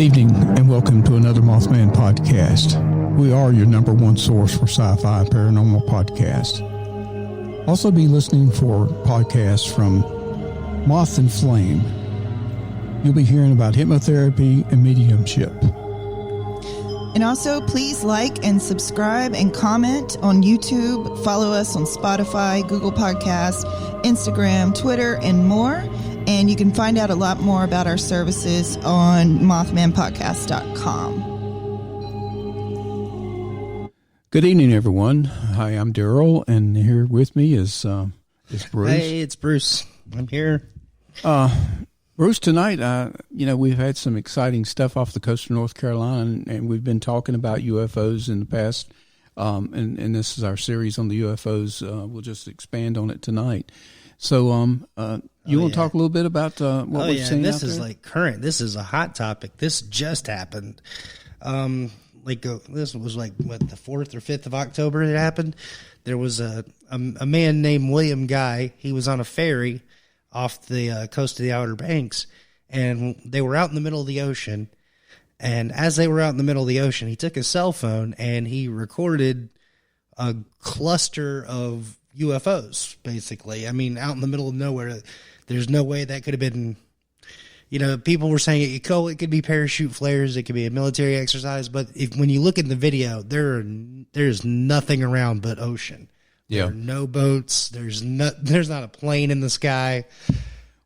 evening, and welcome to another Mothman podcast. We are your number one source for sci-fi and paranormal podcast. Also be listening for podcasts from Moth and Flame. You'll be hearing about hypnotherapy and mediumship. And also, please like and subscribe and comment on YouTube. Follow us on Spotify, Google Podcasts, Instagram, Twitter, and more. And you can find out a lot more about our services on mothmanpodcast.com. Good evening, everyone. Hi, I'm Darrell, and here with me is Bruce. Hey, it's Bruce. I'm here. Bruce, tonight, we've had some exciting stuff off the coast of North Carolina, and we've been talking about UFOs in the past, and this is our series on the UFOs. We'll just expand on it tonight. So, you want to talk a little bit about what we've seen this out there? is like current. This is a hot topic. This just happened. This was like, what, the 4th or 5th of October it happened? There was a man named William Guy. He was on a ferry off the coast of the Outer Banks, and they were out in the middle of the ocean. And as they were out in the middle of the ocean, he took his cell phone and he recorded a cluster of UFOs, basically. I mean, out in the middle of nowhere. There's no way that could have been, people were saying it could be parachute flares, it could be a military exercise, but when you look in the video, there's nothing around but ocean. Yeah. There are no boats. There's not a plane in the sky.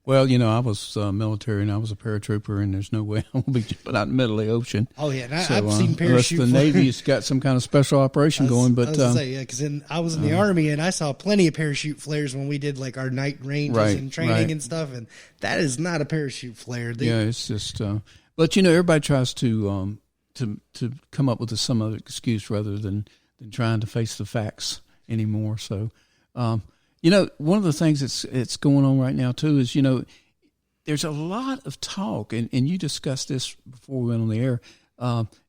Well, I was military and I was a paratrooper, and there's no way I will be jumping out in the middle of the ocean. Oh yeah, and I've seen parachute. Unless the Navy's got some kind of special operation going. But because I was in the Army and I saw plenty of parachute flares when we did like our night ranges and training and stuff, and that is not a parachute flare. It's just. But everybody tries to come up with some other excuse rather than trying to face the facts anymore. So. One of the things that's going on right now, too, is, there's a lot of talk, and you discussed this before we went on the air.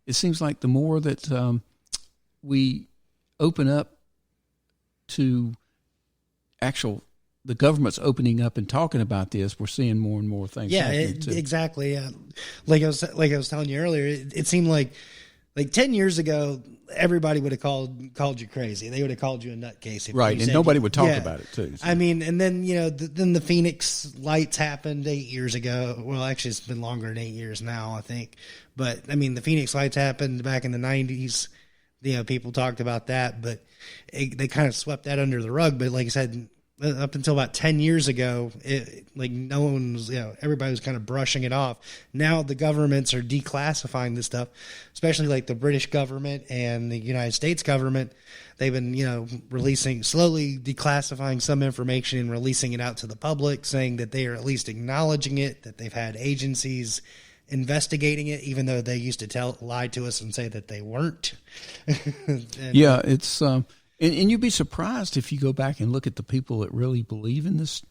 It seems like the more that we open up to the government's opening up and talking about this, we're seing more and more things happening, too. Exactly. Like I was telling you earlier, it seemed like 10 years ago, everybody would have called you crazy. They would have called you a nutcase. Right, and nobody would talk about it, too. So. I mean, and then, then the Phoenix lights happened 8 years ago. Well, actually, it's been longer than 8 years now, I think. But, I mean, the Phoenix lights happened back in the 90s. People talked about that, but they kind of swept that under the rug. But like I said, up until about 10 years ago, no one was, everybody was kind of brushing it off. Now the governments are declassifying this stuff, especially like the British government and the United States government. They've been, slowly declassifying some information and releasing it out to the public, saying that they are at least acknowledging it, that they've had agencies investigating it, even though they used to lie to us and say that they weren't. It's... And you'd be surprised if you go back and look at the people that really believe in this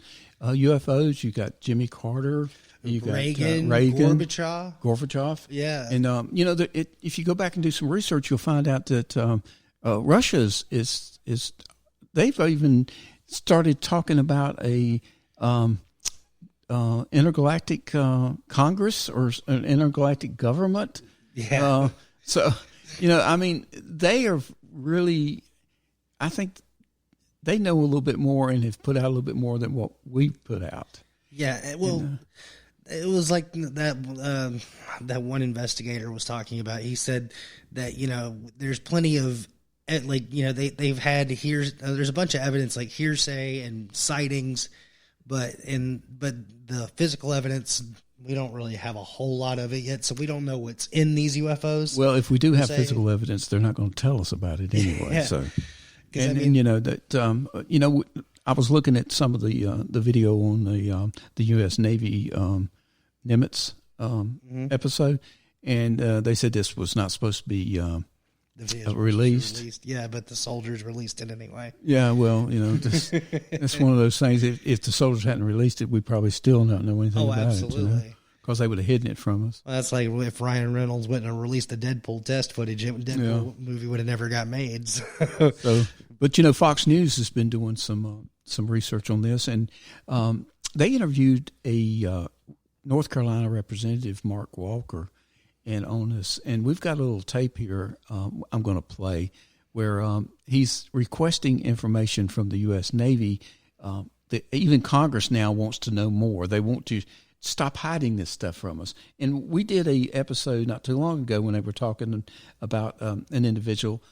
UFOs. You got Jimmy Carter, you got Reagan, Gorbachev. Yeah, and if you go back and do some research, you'll find out that Russia is they've even started talking about a intergalactic Congress or an intergalactic government. Yeah. They are really. I think they know a little bit more and have put out a little bit more than what we put out. Yeah, well, it was like that one investigator was talking about. He said that there's plenty of they've had there's a bunch of evidence like hearsay and sightings, but the physical evidence, we don't really have a whole lot of it yet, so we don't know what's in these UFOs. Well, if we do have physical evidence, they're not going to tell us about it anyway. Yeah. So. I was looking at some of the video on the U.S. Navy Nimitz episode, and they said this was not supposed to be released. Yeah, but the soldiers released it anyway. Yeah, well, that's one of those things. If the soldiers hadn't released it, we probably still not know anything about absolutely. It. Because they would have hidden it from us. Well, that's like if Ryan Reynolds went and released the Deadpool test footage, Deadpool movie would have never got made. But Fox News has been doing some research on this, and they interviewed a North Carolina representative, Mark Walker, and on this. And we've got a little tape here I'm going to play where he's requesting information from the U.S. Navy. Even Congress now wants to know more. They want to stop hiding this stuff from us. And we did a episode not too long ago when they were talking about an individual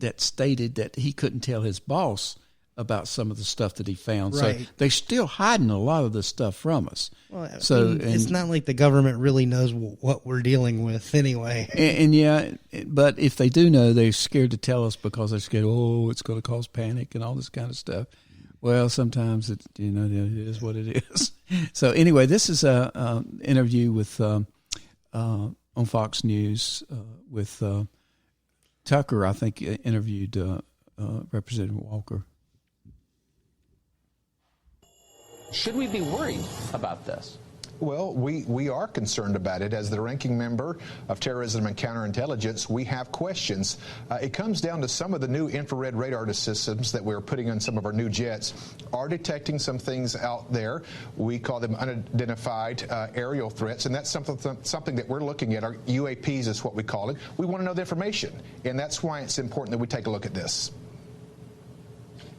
that stated that he couldn't tell his boss about some of the stuff that he found. Right. So they're still hiding a lot of this stuff from us. Well, It's not like the government really knows what we're dealing with anyway. And yeah, but if they do know, they're scared to tell us because they're scared, it's going to cause panic and all this kind of stuff. Well, sometimes it is what it is. So anyway, this is a interview with on Fox News with Tucker. I think interviewed Representative Walker. Should we be worried about this? Well, we are concerned about it. As the ranking member of Terrorism and Counterintelligence, we have questions. It comes down to some of the new infrared radar systems that we're putting on some of our new jets are detecting some things out there. We call them unidentified aerial threats, and that's something that we're looking at. Our UAPs is what we call it. We want to know the information, and that's why it's important that we take a look at this.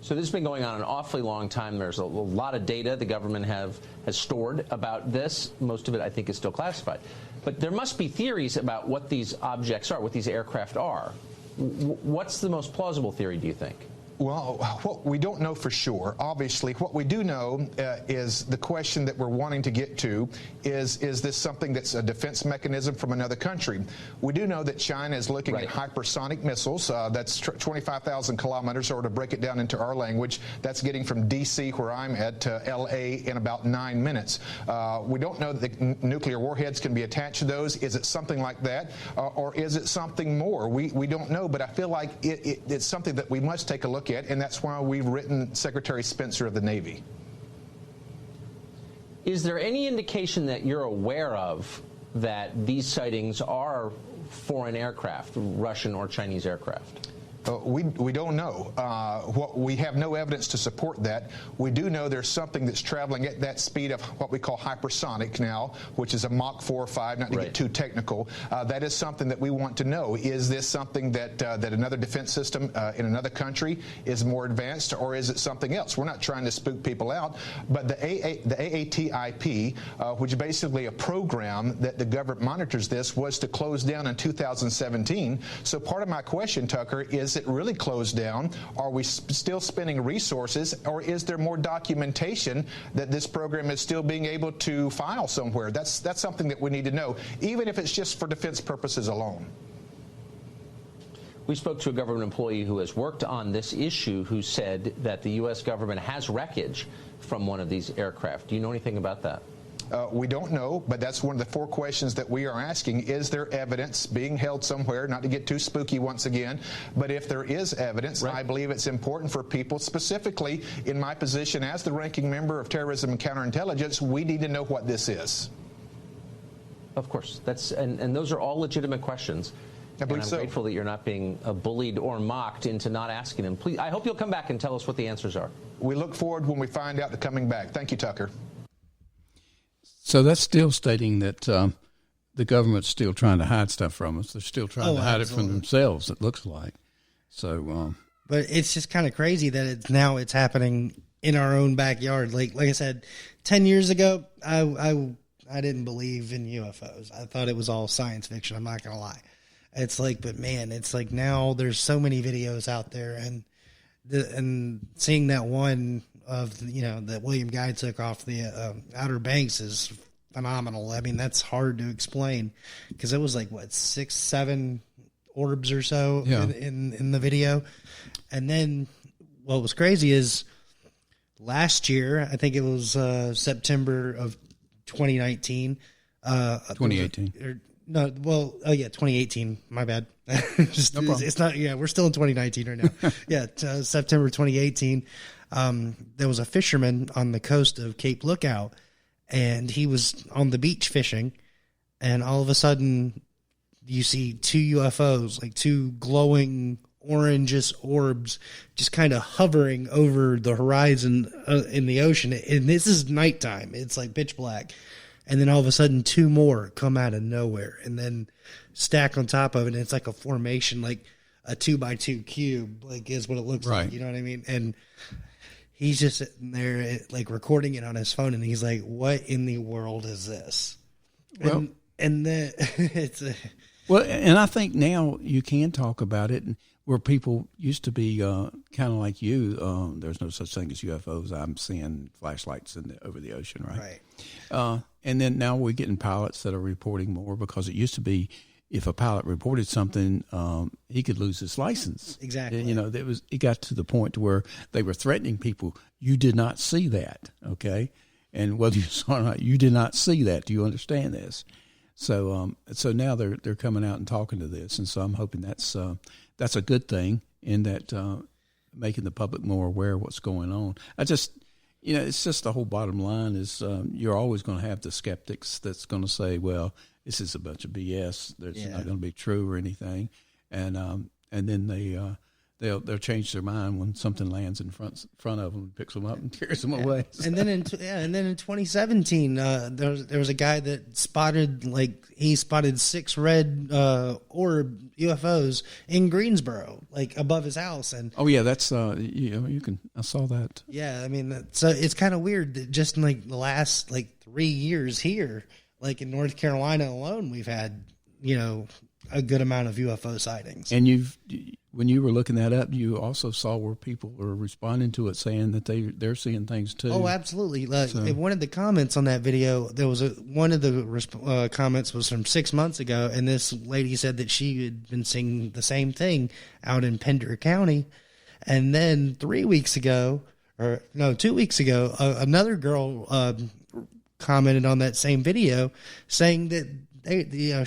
So this has been going on an awfully long time. There's a lot of data the government has stored about this. Most of it, I think, is still classified. But there must be theories about what these objects are, what these aircraft are. What's the most plausible theory, do you think? Well, we don't know for sure. Obviously, what we do know is the question that we're wanting to get to is this something that's a defense mechanism from another country? We do know that China is looking at hypersonic missiles. That's 25,000 kilometers, or to break it down into our language, that's getting from D.C., where I'm at, to L.A. in about 9 minutes. We don't know that the nuclear warheads can be attached to those. Is it something like that, or is it something more? We don't know, but I feel like it's something that we must take a look at, and that's why we've written Secretary Spencer of the Navy. Is there any indication that you're aware of that these sightings are foreign aircraft, Russian or Chinese aircraft? We don't know. We have no evidence to support that. We do know there's something that's traveling at that speed of what we call hypersonic now, which is a Mach 4 or 5, not to get too technical. That is something that we want to know. Is this something that another defense system in another country is more advanced, or is it something else? We're not trying to spook people out, but the AATIP, which is basically a program that the government monitors this, was to close down in 2017. So part of my question, Tucker, is it really closed down? Are we still spending resources, or is there more documentation that this program is still being able to file somewhere? That's something that we need to know, even if it's just for defense purposes alone. We spoke to a government employee who has worked on this issue who said that the U.S. government has wreckage from one of these aircraft. Do you know anything about that? We don't know, but that's one of the 4 questions that we are asking. Is there evidence being held somewhere? Not to get too spooky once again, but if there is evidence, I believe it's important for people, specifically in my position as the ranking member of Terrorism and Counterintelligence, we need to know what this is. Of course. And those are all legitimate questions. I believe and I'm so. grateful that you're not being bullied or mocked into not asking them. Please, I hope you'll come back and tell us what the answers are. We look forward when we find out to coming back. Thank you, Tucker. So that's still stating that the government's still trying to hide stuff from us. They're still trying to hide it from themselves, it looks like. So, but it's just kind of crazy that it's happening in our own backyard. Like I said, 10 years ago, I didn't believe in UFOs. I thought it was all science fiction. I'm not going to lie. It's like, but man, it's like now there's so many videos out there, and seeing that one of, that William Guy took off the Outer Banks is phenomenal. I mean, that's hard to explain because it was like, 6, 7 orbs or so in the video. And then what was crazy is last year, I think it was September of 2019. 2018. 2018. My bad. No problem. It's not. Yeah, we're still in 2019 right now. September 2018. There was a fisherman on the coast of Cape Lookout, and he was on the beach fishing, and all of a sudden, you see 2 UFOs, like 2 glowing orangish orbs, just kind of hovering over the horizon in the ocean. And this is nighttime. It's like pitch black. and then all of a sudden 2 more come out of nowhere and then stack on top of it. And it's like a formation, like a 2x2 cube, like is what it looks like. You know what I mean? And he's just sitting there like recording it on his phone, and he's like, what in the world is this? Well, and then well, and I think now you can talk about it, and where people used to be kind of like you. There's no such thing as UFOs. I'm seeing flashlights over the ocean, right? Right. And then now we're getting pilots that are reporting more, because it used to be if a pilot reported something, he could lose his license. Exactly. You know, it got to the point to where they were threatening people. You did not see that, okay? And whether you saw it or not, you did not see that. Do you understand this? So now they're coming out and talking to this, and so I'm hoping that's a good thing, in that making the public more aware of what's going on. It's just the whole bottom line is you're always going to have the skeptics that's going to say, well, this is a bunch of BS. It's not going to be true or anything, and then they'll change their mind when something lands in front of them, picks them up, and carries them away. And then in 2017, there was a guy that spotted 6 red orb UFOs in Greensboro, like above his house. And oh yeah, that's you can. I saw that. Yeah, I mean, so it's kind of weird that just in like the last 3 years here, like in North Carolina alone, we've had a good amount of UFO sightings. And when you were looking that up, you also saw where people were responding to it, saying that they're seeing things too. Oh, absolutely. One of the comments on that video, there was one of the comments was from 6 months ago, and this lady said that she had been seeing the same thing out in Pender County. And then 2 weeks ago, another girl commented on that same video saying that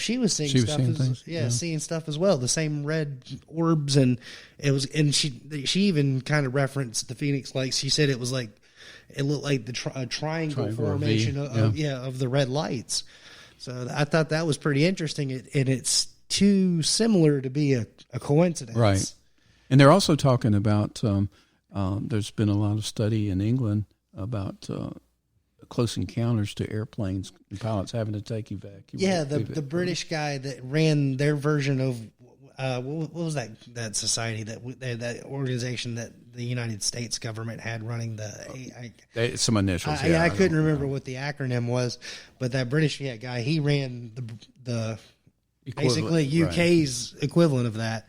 she was seeing seeing stuff as well, the same red orbs, and she even kind of referenced the Phoenix Lights. She said it was like, it looked like the triangle formation of the red lights. So I thought that was pretty interesting, and it's too similar to be a coincidence, right? And they're also talking about there's been a lot of study in England about close encounters to airplanes and pilots having to take evac. Yeah, the British guy that ran their version of what was that society, that organization that the United States government had running some initials. I couldn't remember what the acronym was, but that British guy, he ran the basically UK's equivalent of that.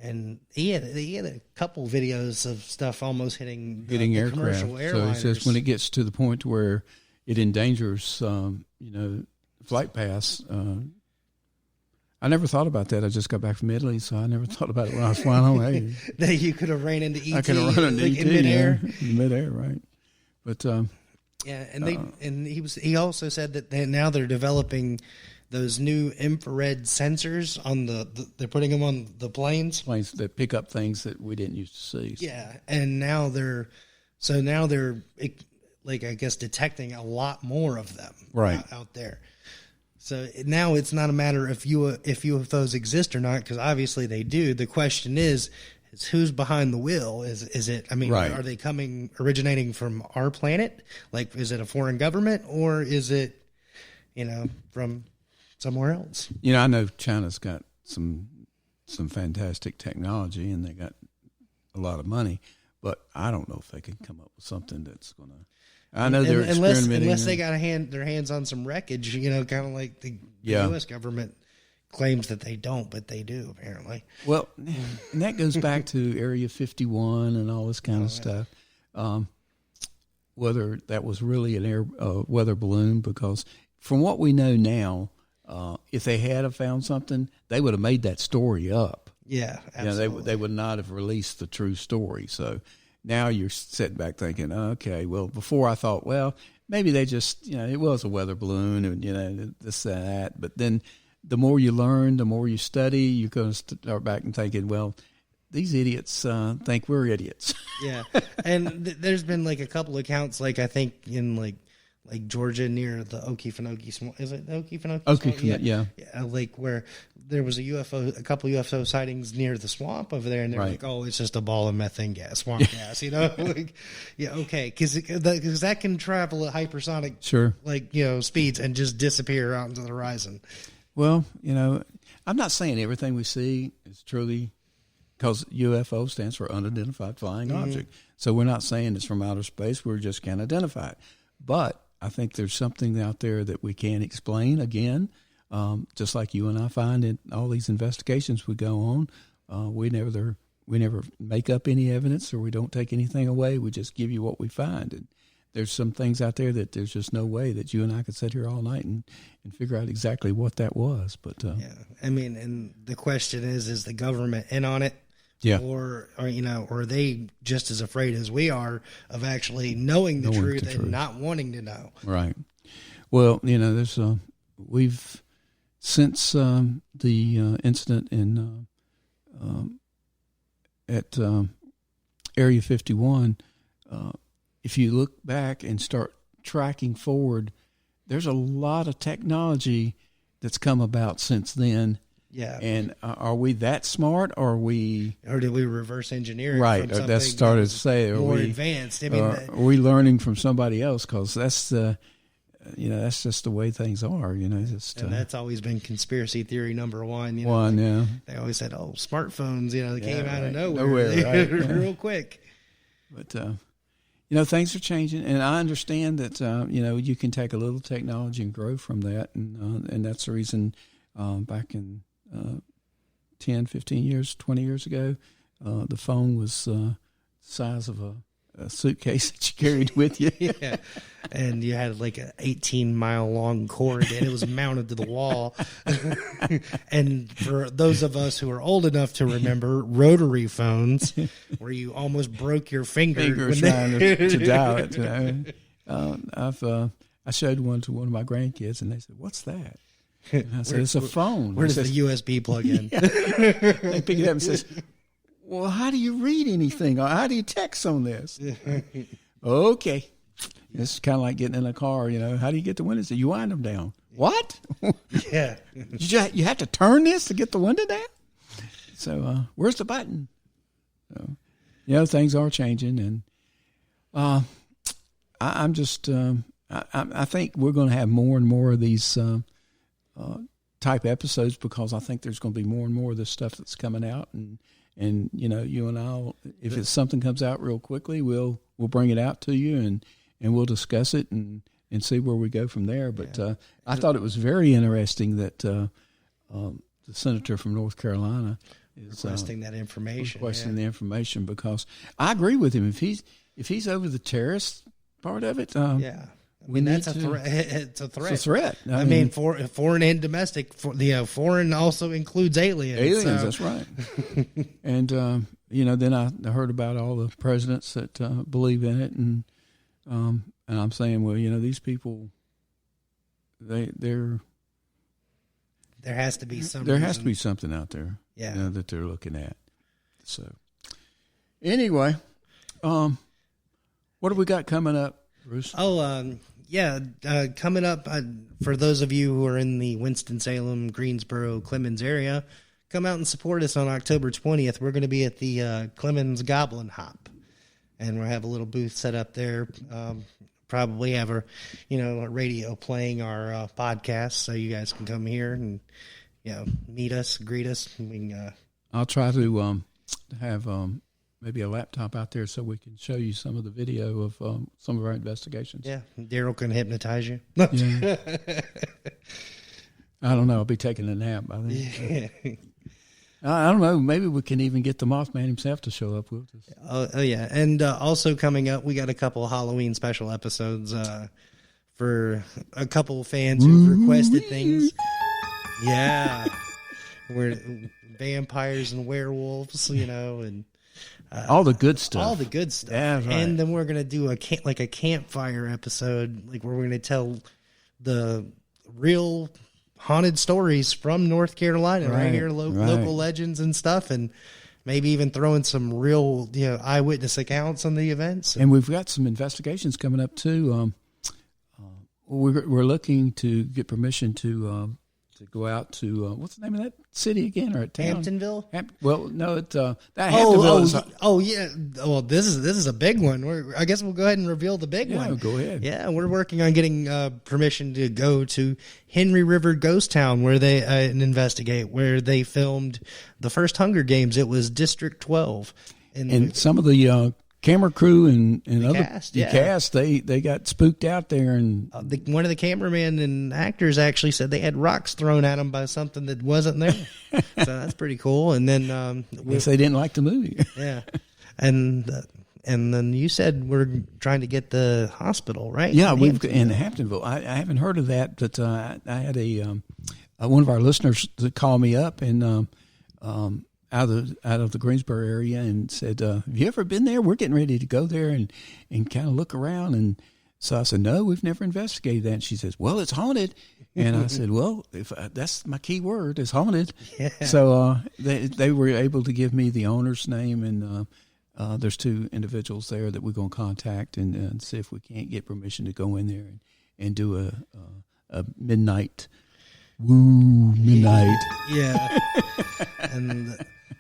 And he had a couple videos of stuff almost hitting aircraft. Commercial airliners. So he says when it gets to the point where it endangers, flight paths. I never thought about that. I just got back from Italy, so I never thought about it when I was flying home. That you could have ran into ET. I could have run into ET in midair. In midair, right? But and he also said that now they're developing those new infrared sensors on they're putting them on the planes that pick up things that we didn't used to see. Yeah, and now they're like, I guess, detecting a lot more of them out there. So now it's not a matter if UFOs exist or not, because obviously they do. The question is who's behind the wheel? Is it? I mean, are they originating from our planet? Like, is it a foreign government, or is it, from somewhere else? I know China's got some fantastic technology, and they got a lot of money, but I don't know if they can come up with something that's going to. I know they're experimenting. Unless they got their hands on some wreckage, kind of like the U.S. government claims that they don't, but they do, apparently. Well, and that goes back to Area 51 and all this kind of stuff. Whether that was really an weather balloon, because from what we know now, if they had found something, they would have made that story up. Yeah, absolutely. They would not have released the true story. So now you're sitting back thinking, okay, well, before I thought, well, maybe they just, it was a weather balloon and, this and that. But then the more you learn, the more you study, you're going to start back and thinking, well, these idiots think we're idiots. Yeah. And there's been like a couple accounts, like I think in like like Georgia near the Okefenokee Swamp. Is it Okefenokee? Okefenokee, yeah. Like where there was a couple UFO sightings near the swamp over there, and they're like, "Oh, it's just a ball of methane gas, swamp gas," you know? Like, yeah, okay, because that can travel at hypersonic, speeds and just disappear out into the horizon. Well, I'm not saying everything we see is truly, because UFO stands for unidentified flying object. So we're not saying it's from outer space. We just can't identify it. But I think there's something out there that we can't explain. Again, just like you and I find in all these investigations we go on, we never make up any evidence, or we don't take anything away. We just give you what we find. And there's some things out there that there's just no way that you and I could sit here all night and figure out exactly what that was. But I mean, and the question is the government in on it? Yeah. Or are they just as afraid as we are of actually knowing the truth and not wanting to know? Right. Well, there's we've since the incident in at Area 51. If you look back and start tracking forward, there's a lot of technology that's come about since then. Yeah. And are we that smart, or did we reverse engineer it? Right. Or that's started to say, more advanced. I mean, are we learning from somebody else? Because that's that's just the way things are. And that's always been conspiracy theory number one. They always said, "Oh, smartphones." They came out of nowhere real quick. But things are changing, and I understand that you can take a little technology and grow from that, and that's the reason back in 10, 15 years, 20 years ago, the phone was the size of a suitcase that you carried with you. Yeah. And you had like an 18-mile long cord, and it was mounted to the wall. And for those of us who are old enough to remember rotary phones, where you almost broke your finger trying to dial it. I showed one to one of my grandkids, and they said, "What's that?" And I said, "It's a phone." Where does the USB plug in? They pick it up and says, "Well, how do you read anything? Or how do you text on this?" Okay. It's kind of like getting in a car, How do you get the windows? You wind them down. What? Yeah. You have to turn this to get the window down? So where's the button? So, things are changing. And I'm just, I think we're going to have more and more of these type episodes, because I think there's going to be more and more of this stuff that's coming out. And you and I, if it's something comes out real quickly, we'll bring it out to you and we'll discuss it and see where we go from there. But I thought it was very interesting that the senator from North Carolina is requesting that information. The information, because I agree with him. If he's over the terrorist part of it, I mean, that's a threat. It's a threat. It's a threat. I mean, foreign and domestic. Foreign also includes aliens. Aliens, that's right. And then I heard about all the presidents that believe in it, and I'm saying, well, these people, there has to be something. There has to be something out there, that they're looking at. So, anyway, what have we got coming up, Bruce? Coming up, for those of you who are in the Winston-Salem, Greensboro, Clemens area, come out and support us on October 20th. We're going to be at the Clemens Goblin Hop, and we'll have a little booth set up there. Probably have a radio playing our podcast, so you guys can come here and meet us, greet us. I'll try to have maybe a laptop out there so we can show you some of the video of some of our investigations. Yeah, Darrell can hypnotize you. Yeah. I don't know. I'll be taking a nap, I think. Yeah. I don't know. Maybe we can even get the Mothman himself to show up with us. Oh yeah. And also coming up, we got a couple of Halloween special episodes for a couple of fans who requested things. Yeah. We're vampires and werewolves, and all the good stuff. All the good stuff. Yeah, right. And then we're going to do a campfire episode, where we're going to tell the real haunted stories from North Carolina, right here, local legends and stuff, and maybe even throw in some real eyewitness accounts on the events. And we've got some investigations coming up too. we're looking to get permission to go out to what's the name of that city again, or a town? Hamptonville. Well, no, Hamptonville. Yeah. Well, this is a big one. I guess we'll go ahead and reveal the big one. Go ahead. Yeah, we're working on getting permission to go to Henry River Ghost Town, where they investigate where they filmed the first Hunger Games. It was District 12, and some of the camera crew and other cast, they got spooked out there, and one of the cameramen and actors actually said they had rocks thrown at them by something that wasn't there. So that's pretty cool. And then I guess they didn't like the movie. Yeah, and then you said we're trying to get the hospital, right? Yeah, we've in Hamptonville. I haven't heard of that, but I had one of our listeners that called me up and out of the Greensboro area and said, have you ever been there? We're getting ready to go there and kind of look around. And so I said, no, we've never investigated that. And she says, well, it's haunted. And I said, well, if that's my key word, is haunted. Yeah. So they were able to give me the owner's name, and there's 2 individuals there that we're going to contact and see if we can't get permission to go in there and do a midnight. Woo, midnight. Yeah. And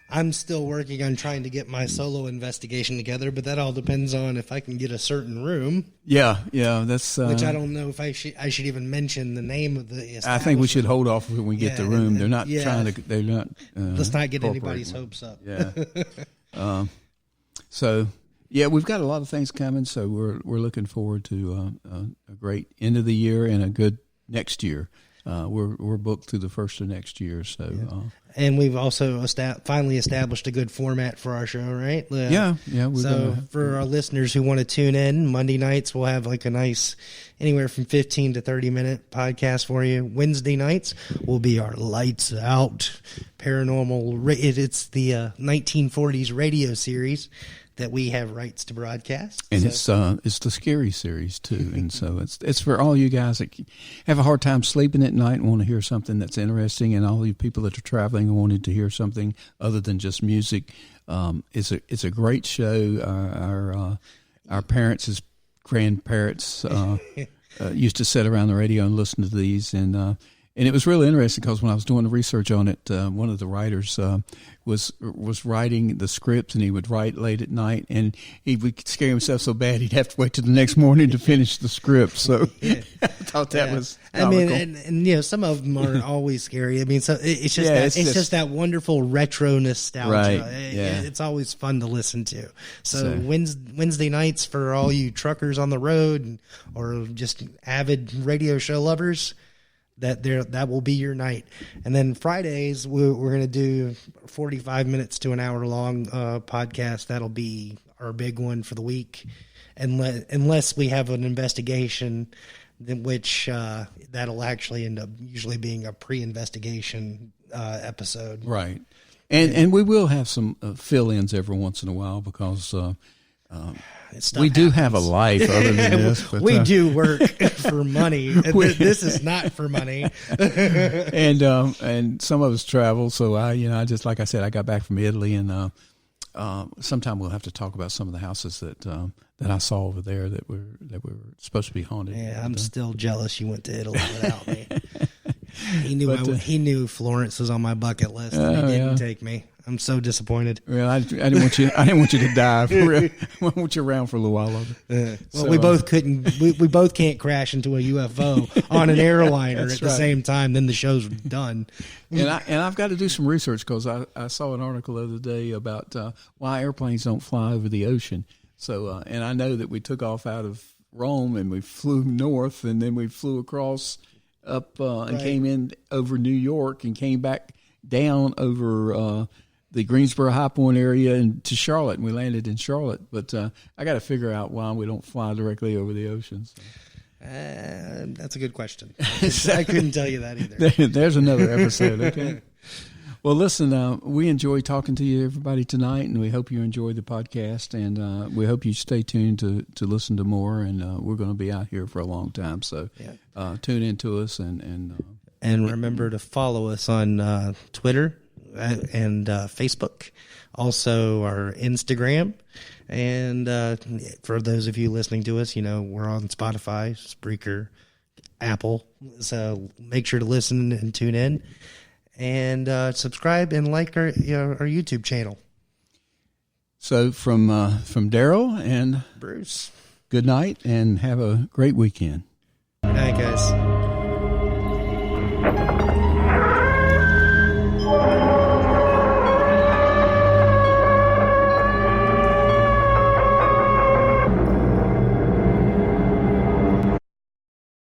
I'm still working on trying to get my solo investigation together, but that all depends on if I can get a certain room. Yeah, that's which I don't know if I should even mention the name of the. I think we should hold off when we get the room. They're not trying to. They're not. Let's not get anybody's hopes up. Yeah. So we've got a lot of things coming. So we're looking forward to a great end of the year and a good next year. We're booked through the first of next year, so and we've also finally established a good format for our show, right? For our listeners who want to tune in, Monday nights we'll have like a nice anywhere from 15 to 30-minute podcast for you. Wednesday nights will be our lights out paranormal. It's the 1940s radio series that we have rights to broadcast, and it's the scary series too, and so it's for all you guys that have a hard time sleeping at night and want to hear something that's interesting, and all you people that are traveling and wanted to hear something other than just music. It's a great show. Our parents, as grandparents, used to sit around the radio and listen to these, and it was really interesting because when I was doing the research on it, one of the writers was writing the scripts, and he would write late at night, and he would scare himself so bad he'd have to wait till the next morning to finish the script. So I thought that was comical. I mean, and some of them are always scary. I mean, so it's just that wonderful retro nostalgia. Right. It's always fun to listen to. So Wednesday nights for all you truckers on the road or just avid radio show lovers, that will be your night. And then Fridays we're going to do 45 minutes to an hour long podcast. That'll be our big one for the week, unless we have an investigation, in which that'll actually end up usually being a pre-investigation episode. Right. And we will have some fill-ins every once in a while because we do have a life other than this. But, we do work for money. This is not for money. and some of us travel. So I just, like I said, I got back from Italy, and sometime we'll have to talk about some of the houses that I saw over there that were supposed to be haunted. Yeah, I'm still jealous you went to Italy without me. He knew Florence was on my bucket list, and he didn't take me. I'm so disappointed. Well, I didn't want you. I didn't want you to die. I want you around for a little while longer. We both couldn't. We both can't crash into a UFO on an airliner at the same time. Then the show's done. And I've got to do some research because I saw an article the other day about why airplanes don't fly over the ocean. So and I know that we took off out of Rome and we flew north, and then we flew across up and came in over New York and came back down over the Greensboro High Point area and to Charlotte, and we landed in Charlotte. But I got to figure out why we don't fly directly over the ocean. So. That's a good question. I couldn't tell you that either. There's another episode, okay? Well, listen, we enjoy talking to you, everybody, tonight, and we hope you enjoy the podcast, and we hope you stay tuned to listen to more, and we're going to be out here for a long time. So tune in to us. And remember to follow us on Twitter and Facebook, also our Instagram, and for those of you listening to us, we're on Spotify, Spreaker, Apple. So make sure to listen and tune in, and subscribe and like our YouTube channel. So from Darrell and Bruce, good night and have a great weekend. Good night, guys.